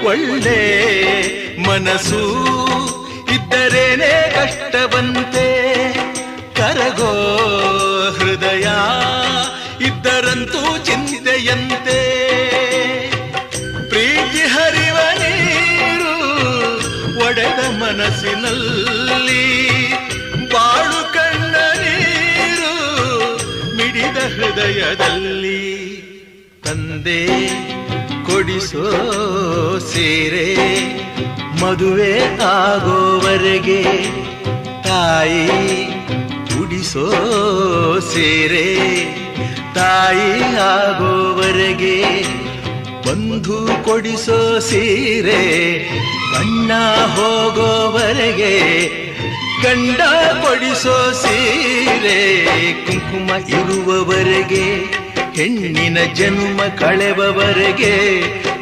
ಒಳ್ಳೆ ಮನಸ್ಸು ಇದ್ದರೇನೆ ಕಷ್ಟವಂತೆ, ಕರಗೋ ಹೃದಯ ಇದ್ದರಂತೂ ಚಿಂತೆಯಂತೆ. ಪ್ರೀತಿ ಹರಿವ ನೀರು ಒಡೆದ ಮನಸ್ಸಿನಲ್ಲಿ, ಬಾಳು ಕಣ್ಣ ನೀರು ಮಿಡಿದ ಹೃದಯದಲ್ಲಿ. ತಂದೆ ಕೊಡಿಸೋ ಸೀರೆ ಮದುವೆ ಆಗೋವರೆಗೆ, ತಾಯಿ ಉಡಿಸೋ ಸೀರೆ ತಾಯಿ ಆಗೋವರೆಗೆ, ಬಂಧು ಕೊಡಿಸೋ ಸೀರೆ ಬಣ್ಣ ಹೋಗೋವರೆಗೆ, ಗಂಡ ಕೊಡಿಸೋ ಸೀರೆ ಕುಂಕುಮ ಇರುವವರೆಗೆ, ಹೆಣ್ಣಿನ ಜನ್ಮ ಕಳೆವವರೆಗೆ